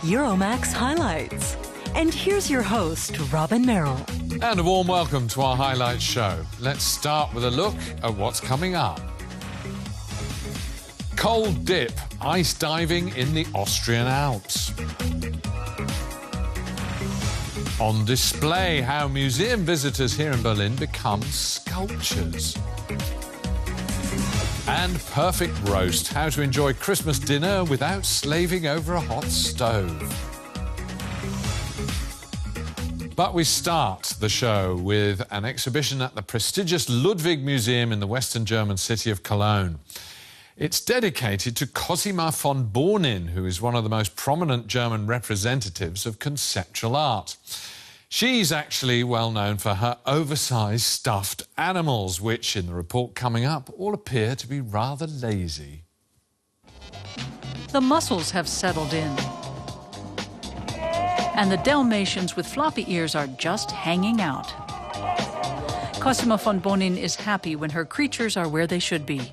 Euromaxx highlights. And here's your host, Robin Merrill. And a warm welcome to our highlights show. Let's start with a look at what's coming up. Cold dip, ice diving in the Austrian Alps. On display, how museum visitors here in Berlin become sculptures. And perfect roast, how to enjoy Christmas dinner without slaving over a hot stove. But we start the show with an exhibition at the prestigious Ludwig Museum in the western German city of Cologne. It's dedicated to Kozma Fun Bonin, who is one of the most prominent German representatives of conceptual art. She's actually well known for her oversized stuffed animals, which, in the report coming up, all appear to be rather lazy. The muscles have settled in. And the Dalmatians with floppy ears are just hanging out. Kozma Fun Bonin is happy when her creatures are where they should be.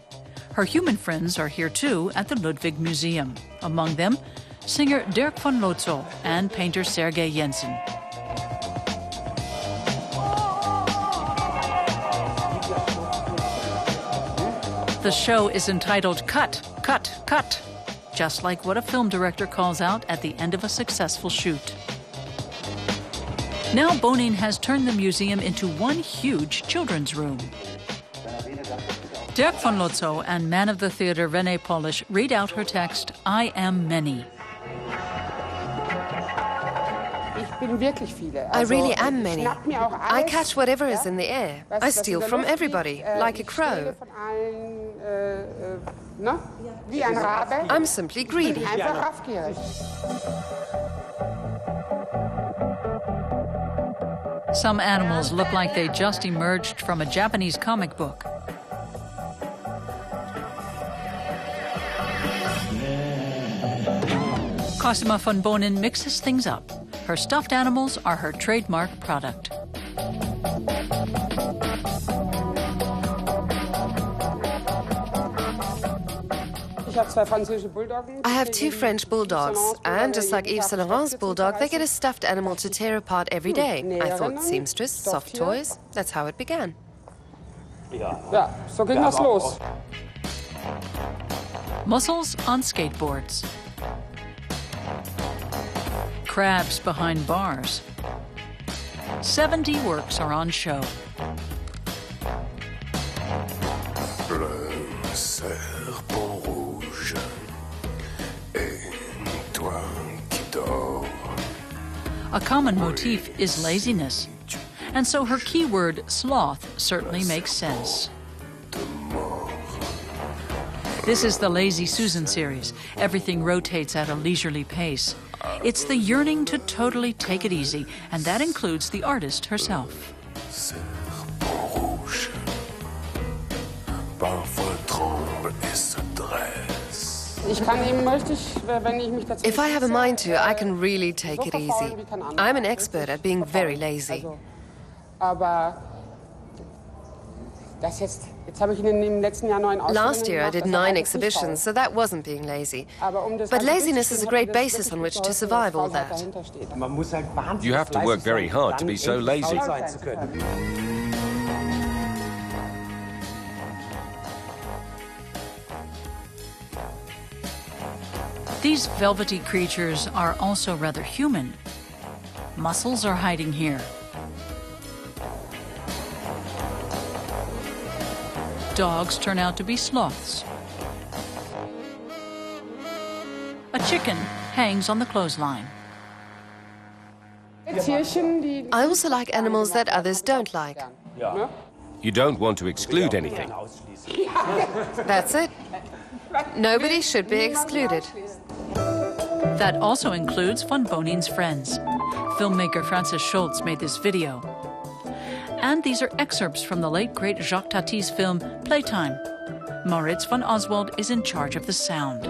Her human friends are here too at the Ludwig Museum. Among them, singer Dirk von Lotzo and painter Sergei Jensen. The show is entitled Cut, Cut, Cut, just like what a film director calls out at the end of a successful shoot. Now Bonin has turned the museum into one huge children's room. Dirk von Lotzo and man of the theater René Polish read out her text, I am many. I really am many. I catch whatever is in the air. I steal from everybody, like a crow. I'm simply greedy. Some animals look like they just emerged from a Japanese comic book. Kozma Fun Bonin mixes things up. Her stuffed animals are her trademark product. I have 2 French bulldogs, and just like Yves Saint Laurent's bulldog, they get a stuffed animal to tear apart every day. I thought seamstress, soft toys, that's how it began. So ging das los. Mussels on skateboards. Crabs behind bars. 70 works are on show. Le serpent rouge et toi qui dors. A common motif is laziness, and so her keyword sloth certainly makes sense. This is the Lazy Susan series. Everything rotates at a leisurely pace. It's the yearning to totally take it easy, and that includes the artist herself. If I have a mind to, I can really take it easy. I'm an expert at being very lazy. Last year I did 9 exhibitions, so that wasn't being lazy. But laziness is a great basis on which to survive all that. You have to work very hard to be so lazy. These velvety creatures are also rather human. Muscles are hiding here. Dogs turn out to be sloths. A chicken hangs on the clothesline. I also like animals that others don't like. You don't want to exclude anything. That's it. Nobody should be excluded. That also includes Fun Bonin's friends. Filmmaker Francis Schultz made this video. And these are excerpts from the late great Jacques Tati's film Playtime. Moritz von Oswald is in charge of the sound.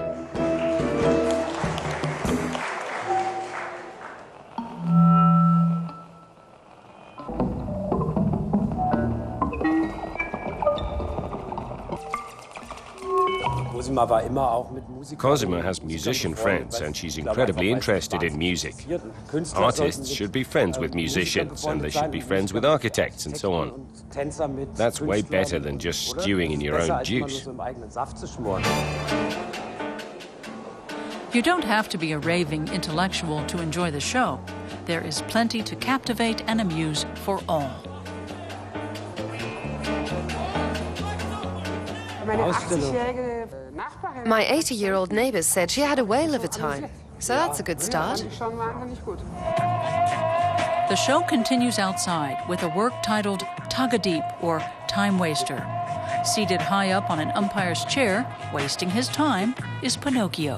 Cosima has musician friends, and she's incredibly interested in music. Artists should be friends with musicians, and they should be friends with architects and so on. That's way better than just stewing in your own juice. You don't have to be a raving intellectual to enjoy the show. There is plenty to captivate and amuse for all. My 80-year-old neighbor said she had a whale of a time, so that's a good start. The show continues outside with a work titled Tug-a-Deep, or Time Waster. Seated high up on an umpire's chair, wasting his time, is Pinocchio.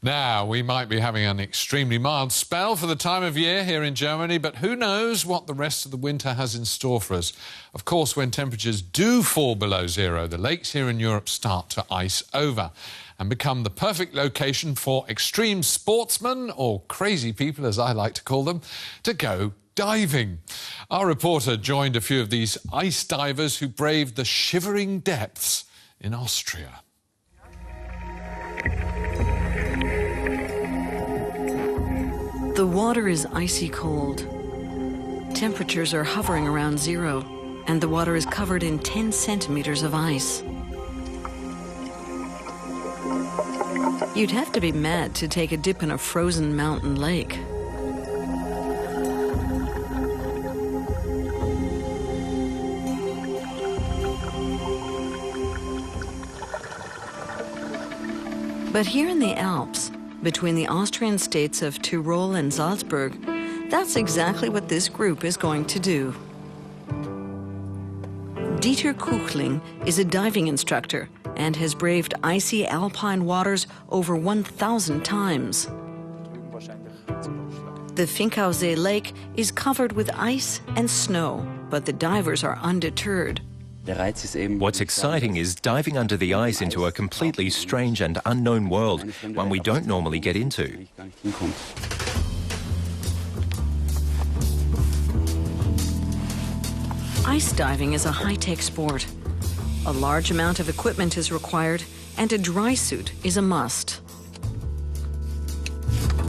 Now, we might be having an extremely mild spell for the time of year here in Germany, but who knows what the rest of the winter has in store for us. Of course, when temperatures do fall below zero, the lakes here in Europe start to ice over and become the perfect location for extreme sportsmen, or crazy people as I like to call them, to go diving. Our reporter joined a few of these ice divers who braved the shivering depths in Austria. The water is icy cold. Temperatures are hovering around zero, and the water is covered in 10 centimeters of ice. You'd have to be mad to take a dip in a frozen mountain lake. But here in the Alps, between the Austrian states of Tyrol and Salzburg, that's exactly what this group is going to do. Dieter Kuchling is a diving instructor and has braved icy alpine waters over 1,000 times. The Finkausee Lake is covered with ice and snow, but the divers are undeterred. What's exciting is diving under the ice into a completely strange and unknown world, one we don't normally get into. Ice diving is a high-tech sport. A large amount of equipment is required, and a dry suit is a must.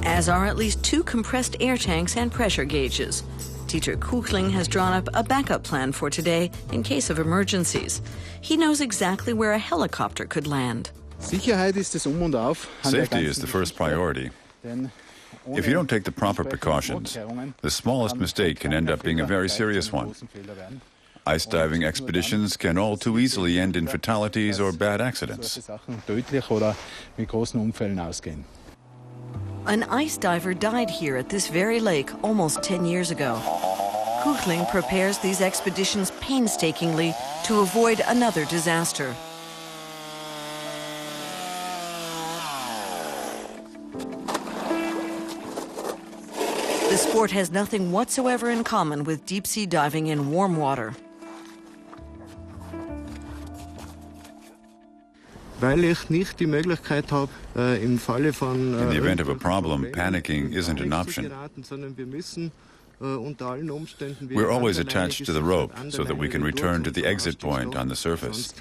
As are at least 2 compressed air tanks and pressure gauges. Dieter Kuchling has drawn up a backup plan for today in case of emergencies. He knows exactly where a helicopter could land. Safety is the first priority. If you don't take the proper precautions, the smallest mistake can end up being a very serious one. Ice diving expeditions can all too easily end in fatalities or bad accidents. An ice diver died here at this very lake almost 10 years ago. Kuchling prepares these expeditions painstakingly to avoid another disaster. The sport has nothing whatsoever in common with deep-sea diving in warm water. In the event of a problem, panicking isn't an option. We're always attached to the rope so that we can return to the exit point on the surface.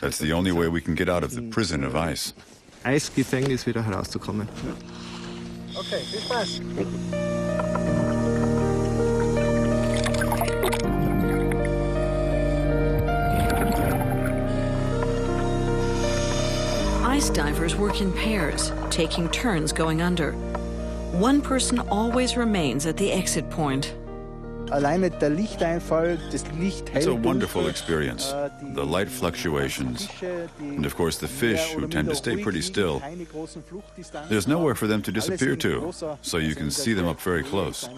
That's the only way we can get out of the prison of ice. Eisgefängnis wieder herauszukommen. Okay, viel Spaß. Ice divers work in pairs, taking turns going under. One person always remains at the exit point. It's a wonderful experience. The light fluctuations, and of course the fish, who tend to stay pretty still. There's nowhere for them to disappear to, so you can see them up very close.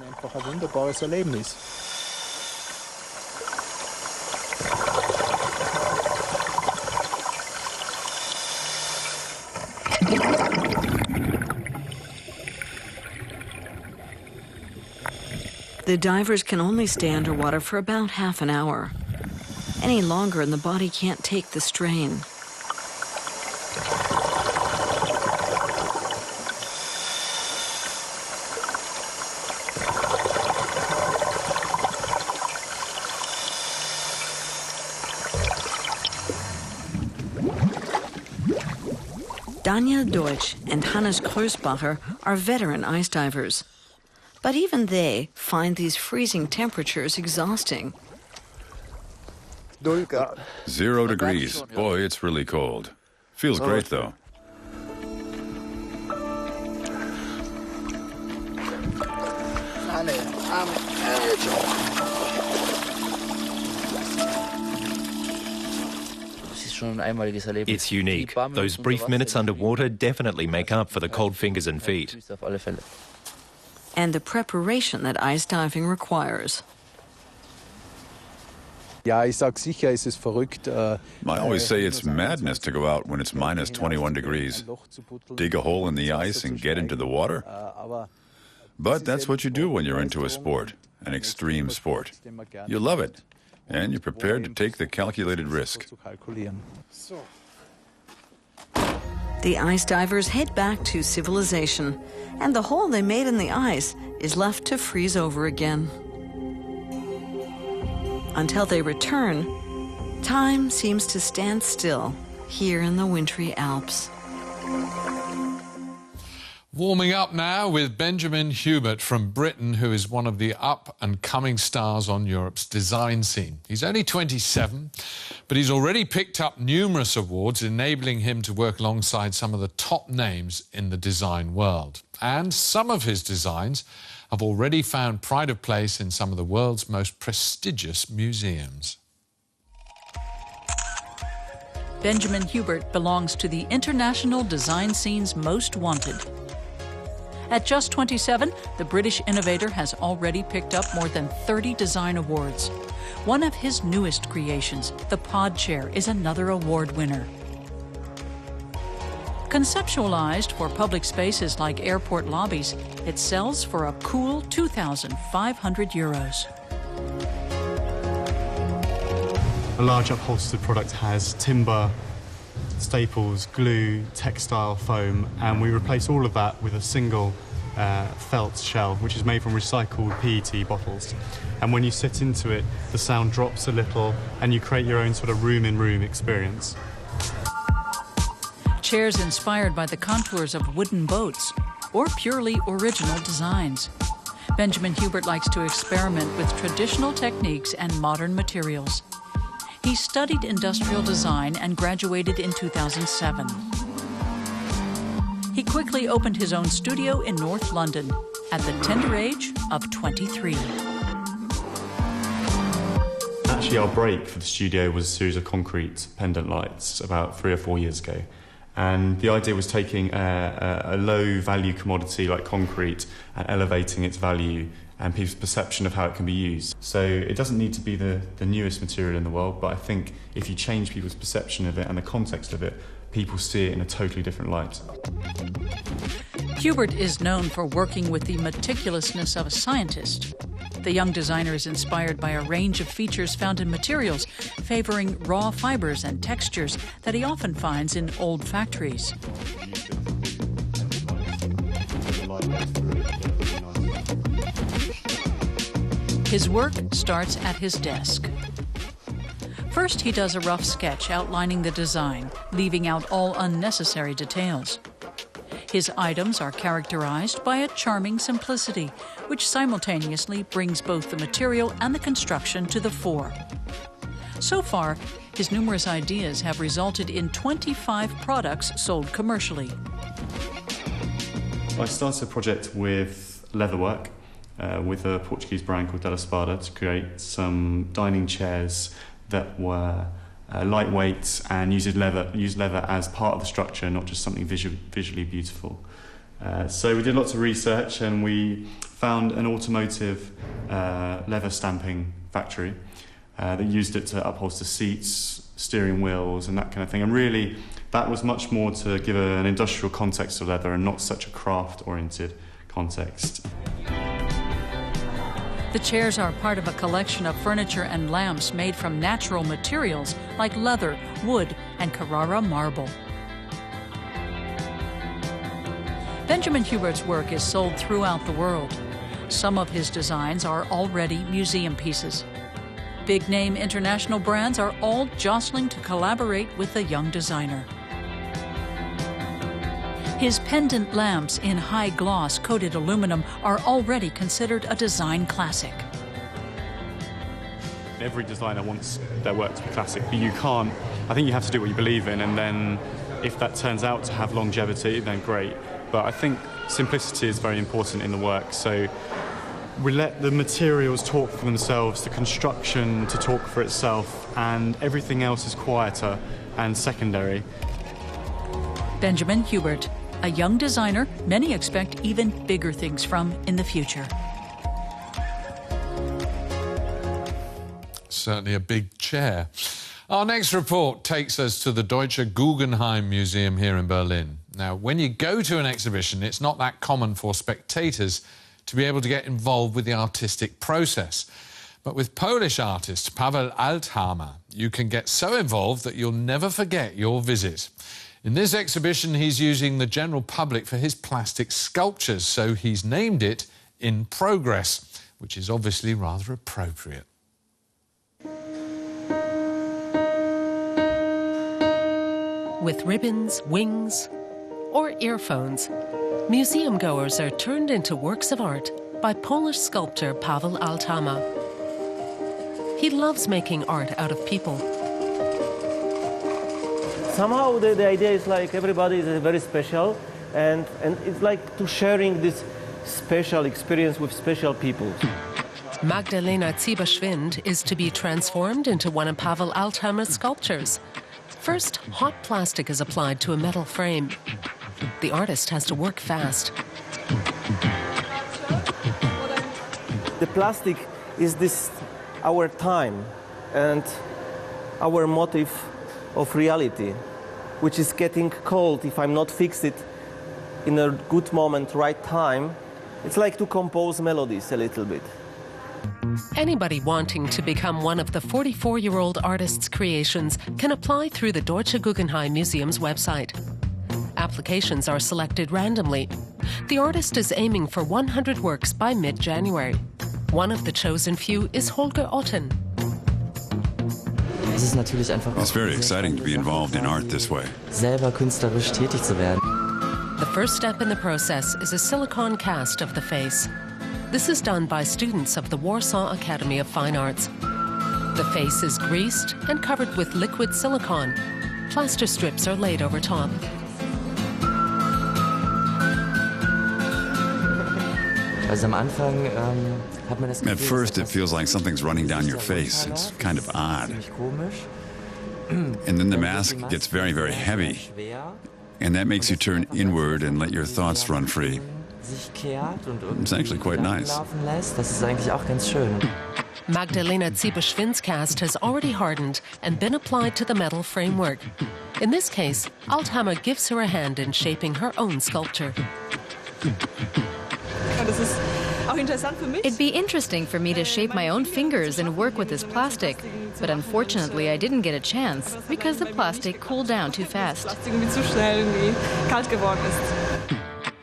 The divers can only stay underwater for about half an hour. Any longer and the body can't take the strain. Daniel Deutsch and Hannes Grösbacher are veteran ice divers. But even they find these freezing temperatures exhausting. 0 degrees. Boy, it's really cold. Feels great, though. It's unique. Those brief minutes underwater definitely make up for the cold fingers and feet. And the preparation that ice diving requires. I always say it's madness to go out when it's minus 21 degrees. Dig a hole in the ice and get into the water. But that's what you do when you're into a sport, an extreme sport. You love it, and you're prepared to take the calculated risk. The ice divers head back to civilization, and the hole they made in the ice is left to freeze over again. Until they return, time seems to stand still here in the wintry Alps. Warming up now with Benjamin Hubert from Britain, who is one of the up-and-coming stars on Europe's design scene. He's only 27, but he's already picked up numerous awards, enabling him to work alongside some of the top names in the design world. And some of his designs have already found pride of place in some of the world's most prestigious museums. Benjamin Hubert belongs to the international design scene's most wanted. At just 27, the British innovator has already picked up more than 30 design awards. One of his newest creations, the pod chair, is another award winner. Conceptualized for public spaces like airport lobbies, it sells for a cool €2,500. A large upholstered product has timber, staples, glue, textile, foam, and we replace all of that with a single felt shell, which is made from recycled PET bottles. And when you sit into it, the sound drops a little, and you create your own sort of room-in-room experience. Chairs inspired by the contours of wooden boats or purely original designs. Benjamin Hubert likes to experiment with traditional techniques and modern materials. He studied industrial design and graduated in 2007. He quickly opened his own studio in North London at the tender age of 23. Actually, our break for the studio was a series of concrete pendant lights about 3 or 4 years ago. And the idea was taking a low-value commodity like concrete and elevating its value and people's perception of how it can be used. So it doesn't need to be the newest material in the world, but I think if you change people's perception of it and the context of it, people see it in a totally different light. Hubert is known for working with the meticulousness of a scientist. The young designer is inspired by a range of features found in materials, favoring raw fibers and textures that he often finds in old factories. His work starts at his desk. First, he does a rough sketch outlining the design, leaving out all unnecessary details. His items are characterized by a charming simplicity, which simultaneously brings both the material and the construction to the fore. So far, his numerous ideas have resulted in 25 products sold commercially. I started a project with leatherwork, with a Portuguese brand called Della Spada, to create some dining chairs that were lightweight and used leather as part of the structure, not just something visually beautiful. So we did lots of research and we found an automotive leather stamping factory that used it to upholster seats, steering wheels and that kind of thing. And really, that was much more to give an industrial context to leather and not such a craft-oriented context. The chairs are part of a collection of furniture and lamps made from natural materials like leather, wood, and Carrara marble. Benjamin Hubert's work is sold throughout the world. Some of his designs are already museum pieces. Big-name international brands are all jostling to collaborate with the young designer. His pendant lamps in high gloss coated aluminum are already considered a design classic. Every designer wants their work to be classic, but you can't. I think you have to do what you believe in, and then if that turns out to have longevity, then great. But I think simplicity is very important in the work, so we let the materials talk for themselves, the construction to talk for itself, and everything else is quieter and secondary. Benjamin Hubert, a young designer many expect even bigger things from in the future. Certainly a big chair. Our next report takes us to the Deutsche Guggenheim Museum here in Berlin. Now, when you go to an exhibition, it's not that common for spectators to be able to get involved with the artistic process. But with Polish artist Pawel Althamer, you can get so involved that you'll never forget your visit. In this exhibition, he's using the general public for his plastic sculptures, so he's named it In Progress, which is obviously rather appropriate. With ribbons, wings, or earphones, museum goers are turned into works of art by Polish sculptor Pawel Althamer. He loves making art out of people. Somehow the idea is like everybody is very special, and it's like to sharing this special experience with special people. Magdalena Zieberschwind is to be transformed into one of Pawel Althamer's sculptures. First, hot plastic is applied to a metal frame. The artist has to work fast. The plastic is this our time and our motif of reality, which is getting cold if I'm not fix it in a good moment, right time. It's like to compose melodies a little bit. Anybody wanting to become one of the 44-year-old artist's creations can apply through the Deutsche Guggenheim Museum's website. Applications are selected randomly. The artist is aiming for 100 works by mid-January. One of the chosen few is Holger Otten. It's very exciting to be involved in art this way. The first step in the process is a silicone cast of the face. This is done by students of the Warsaw Academy of Fine Arts. The face is greased and covered with liquid silicone. Plaster strips are laid over top. At first, it feels like something's running down your face. It's kind of odd. And then the mask gets very, very heavy. And that makes you turn inward and let your thoughts run free. It's actually quite nice. Magdalena Zieberschwind's cast has already hardened and been applied to the metal framework. In this case, Althamer gives her a hand in shaping her own sculpture. It'd be interesting for me to shape my own fingers and work with this plastic, but unfortunately I didn't get a chance because the plastic cooled down too fast.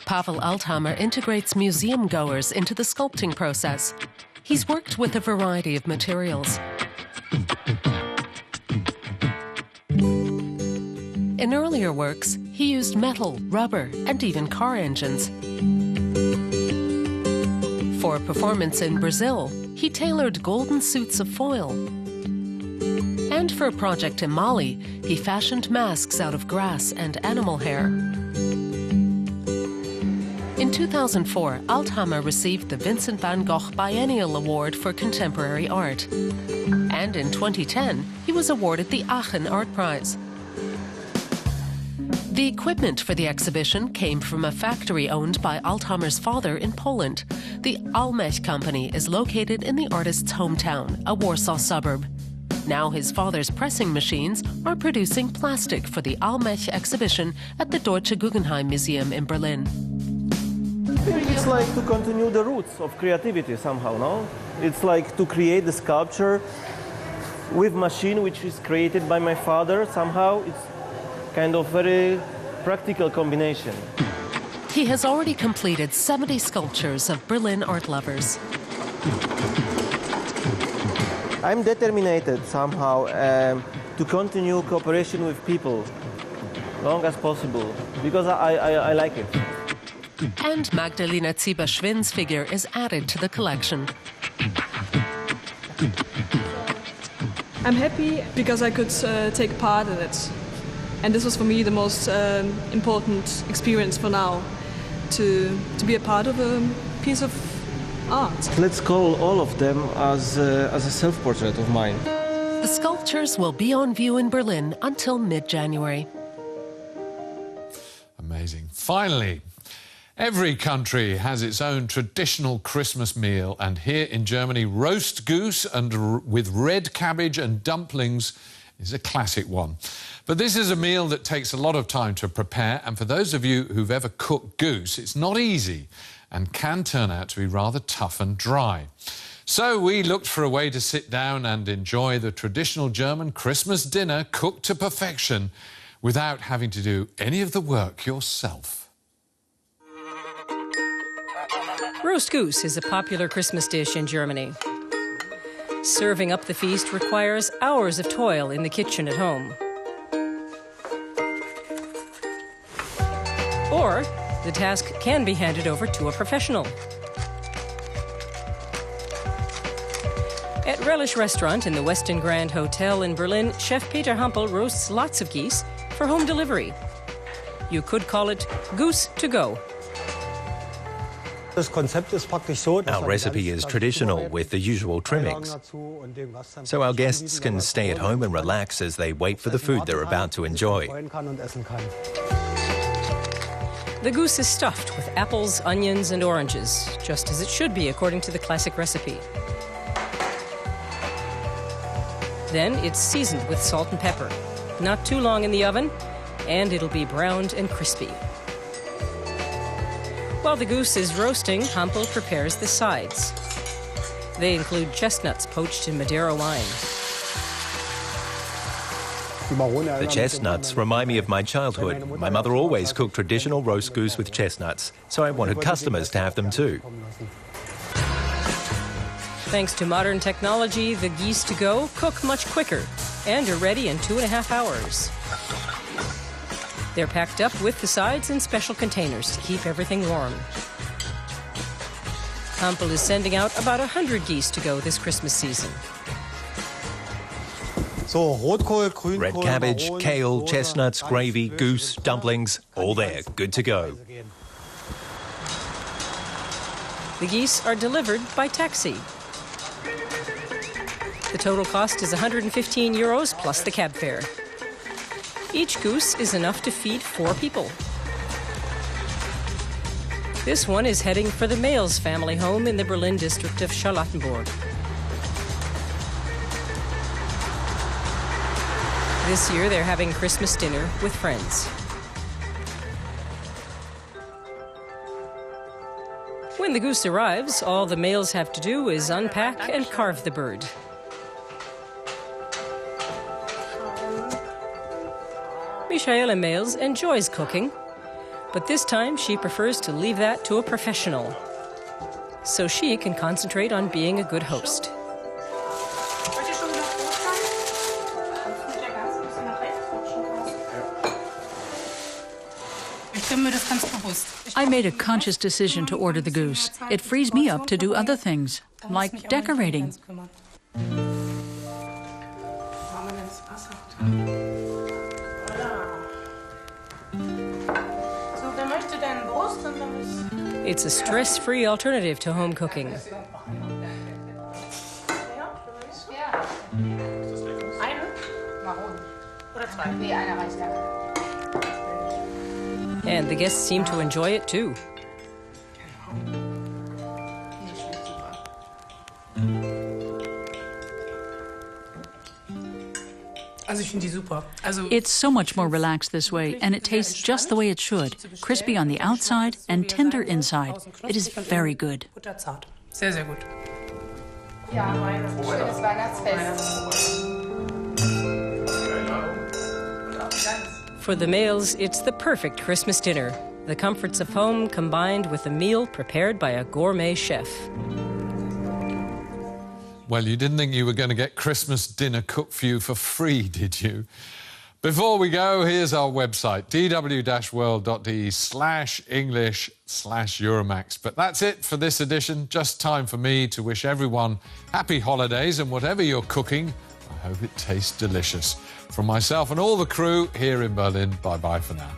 Pawel Althamer integrates museum goers into the sculpting process. He's worked with a variety of materials. In earlier works, he used metal, rubber, and even car engines. For a performance in Brazil, he tailored golden suits of foil. And for a project in Mali, he fashioned masks out of grass and animal hair. In 2004, Althamer received the Vincent van Gogh Biennial Award for Contemporary Art. And in 2010, he was awarded the Aachen Art Prize. The equipment for the exhibition came from a factory owned by Althamer's father in Poland. The Almech company is located in the artist's hometown, a Warsaw suburb. Now his father's pressing machines are producing plastic for the Almech exhibition at the Deutsche Guggenheim Museum in Berlin. It's like to continue the roots of creativity somehow, no? It's like to create the sculpture with machine which is created by my father. Somehow it's kind of very practical combination. He has already completed 70 sculptures of Berlin art lovers. I'm determined somehow to continue cooperation with people long as possible, because I like it. And Magdalena Zieber-Schwind's figure is added to the collection. I'm happy because I could take part in it. And this was for me the most important experience for now, to be a part of a piece of art. Let's call all of them as a self-portrait of mine. The sculptures will be on view in Berlin until mid-January. Amazing. Finally, every country has its own traditional Christmas meal, and here in Germany, roast goose and with red cabbage and dumplings is a classic one. But this is a meal that takes a lot of time to prepare, and for those of you who've ever cooked goose, it's not easy and can turn out to be rather tough and dry. So we looked for a way to sit down and enjoy the traditional German Christmas dinner cooked to perfection without having to do any of the work yourself. Roast goose is a popular Christmas dish in Germany. Serving up the feast requires hours of toil in the kitchen at home. Or the task can be handed over to a professional. At Relish Restaurant in the Westin Grand Hotel in Berlin, Chef Peter Hampel roasts lots of geese for home delivery. You could call it Goose to go. Our recipe is traditional with the usual trimmings, so our guests can stay at home and relax as they wait for the food they're about to enjoy. The goose is stuffed with apples, onions, and oranges, just as it should be according to the classic recipe. Then it's seasoned with salt and pepper. Not too long in the oven, and it'll be browned and crispy. While the goose is roasting, Hampel prepares the sides. They include chestnuts poached in Madeira wine. The chestnuts remind me of my childhood. My mother always cooked traditional roast goose with chestnuts, so I wanted customers to have them too. Thanks to modern technology, the geese to go cook much quicker and are ready in 2.5 hours. They're packed up with the sides in special containers to keep everything warm. Hampel is sending out about 100 geese to go this Christmas season. Red cabbage, kale, chestnuts, gravy, goose, dumplings, all there, good to go. The geese are delivered by taxi. The total cost is 115 euros plus the cab fare. Each goose is enough to feed 4 people. This one is heading for the Males family home in the Berlin district of Charlottenburg. This year they're having Christmas dinner with friends. When the goose arrives, all the males have to do is unpack and carve the bird. Michaela Males enjoys cooking, but this time she prefers to leave that to a professional, so she can concentrate on being a good host. I made a conscious decision to order the goose. It frees me up to do other things, like decorating. It's a stress-free alternative to home cooking. And the guests seem to enjoy it too. It's so much more relaxed this way, and it tastes just the way it should. Crispy on the outside and tender inside. It is very good. Sehr gut. For the males, it's the perfect Christmas dinner. The comforts of home combined with a meal prepared by a gourmet chef. Well, you didn't think you were going to get Christmas dinner cooked for you for free, did you? Before we go, here's our website, dw-world.de/English/Euromaxx. But that's it for this edition. Just time for me to wish everyone happy holidays, and whatever you're cooking, I hope it tastes delicious. From myself and all the crew here in Berlin, bye-bye for now.